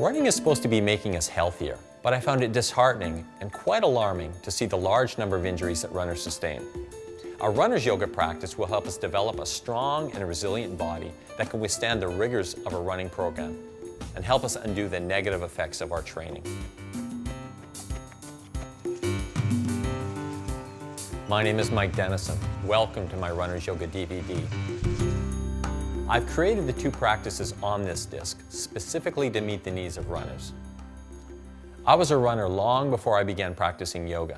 Running is supposed to be making us healthier, but I found it disheartening and quite alarming to see the large number of injuries that runners sustain. Our runner's yoga practice will help us develop a strong and resilient body that can withstand the rigors of a running program and help us undo the negative effects of our training. My name is Mike Dennison. Welcome to my Runner's Yoga DVD. I've created the two practices on this disc specifically to meet the needs of runners. I was a runner long before I began practicing yoga.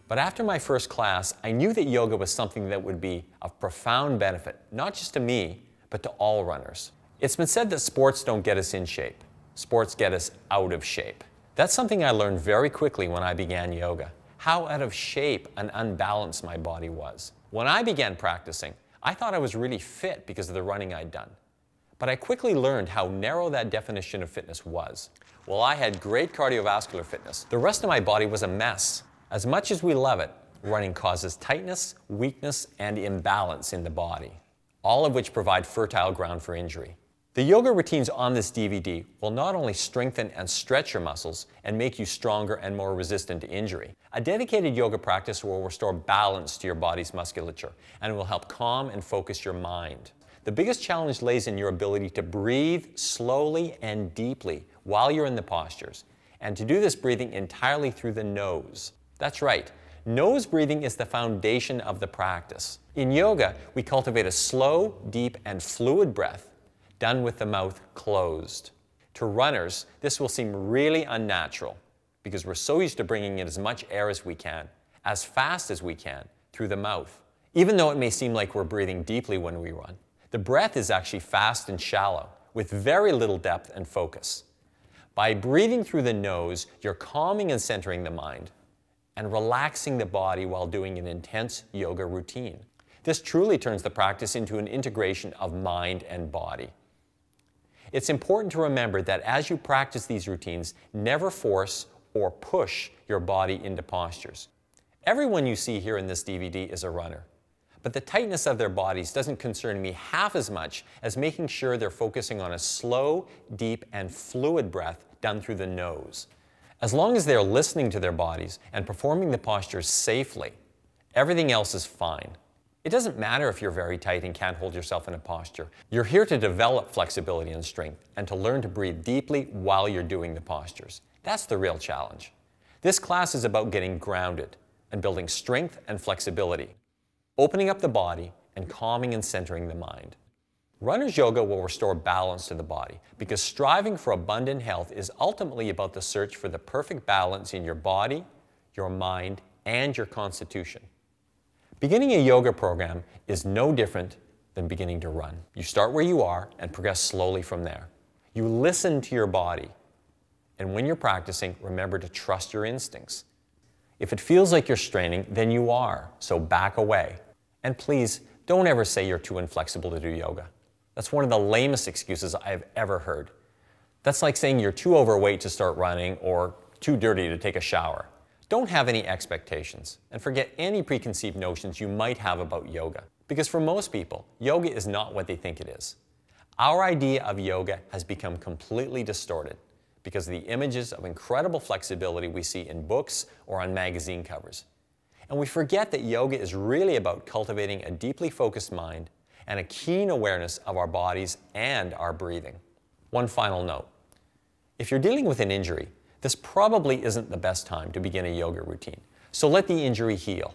But after my first class, I knew that yoga was something that would be of profound benefit, not just to me, but to all runners. It's been said that sports don't get us in shape. Sports get us out of shape. That's something I learned very quickly when I began yoga, how out of shape and unbalanced my body was. When I began practicing, I thought I was really fit because of the running I'd done. But I quickly learned how narrow that definition of fitness was. While I had great cardiovascular fitness, the rest of my body was a mess. As much as we love it, running causes tightness, weakness, and imbalance in the body, all of which provide fertile ground for injury. The yoga routines on this DVD will not only strengthen and stretch your muscles and make you stronger and more resistant to injury. A dedicated yoga practice will restore balance to your body's musculature and will help calm and focus your mind. The biggest challenge lays in your ability to breathe slowly and deeply while you're in the postures, and to do this breathing entirely through the nose. That's right, nose breathing is the foundation of the practice. In yoga, we cultivate a slow, deep, and fluid breath done with the mouth closed. To runners, this will seem really unnatural because we're so used to bringing in as much air as we can, as fast as we can, through the mouth. Even though it may seem like we're breathing deeply when we run, the breath is actually fast and shallow, with very little depth and focus. By breathing through the nose, you're calming and centering the mind and relaxing the body while doing an intense yoga routine. This truly turns the practice into an integration of mind and body. It's important to remember that as you practice these routines, never force or push your body into postures. Everyone you see here in this DVD is a runner, but the tightness of their bodies doesn't concern me half as much as making sure they're focusing on a slow, deep, and fluid breath done through the nose. As long as they're listening to their bodies and performing the postures safely, everything else is fine. It doesn't matter if you're very tight and can't hold yourself in a posture. You're here to develop flexibility and strength and to learn to breathe deeply while you're doing the postures. That's the real challenge. This class is about getting grounded and building strength and flexibility, opening up the body and calming and centering the mind. Runner's yoga will restore balance to the body because striving for abundant health is ultimately about the search for the perfect balance in your body, your mind, and your constitution. Beginning a yoga program is no different than beginning to run. You start where you are and progress slowly from there. You listen to your body, and when you're practicing, remember to trust your instincts. If it feels like you're straining, then you are, so back away. And please, don't ever say you're too inflexible to do yoga. That's one of the lamest excuses I've ever heard. That's like saying you're too overweight to start running or too dirty to take a shower. Don't have any expectations and forget any preconceived notions you might have about yoga. Because for most people, yoga is not what they think it is. Our idea of yoga has become completely distorted because of the images of incredible flexibility we see in books or on magazine covers. And we forget that yoga is really about cultivating a deeply focused mind and a keen awareness of our bodies and our breathing. One final note. If you're dealing with an injury, this probably isn't the best time to begin a yoga routine, so let the injury heal.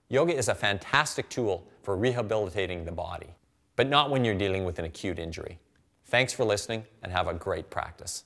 Yoga is a fantastic tool for rehabilitating the body, but not when you're dealing with an acute injury. Thanks for listening and have a great practice.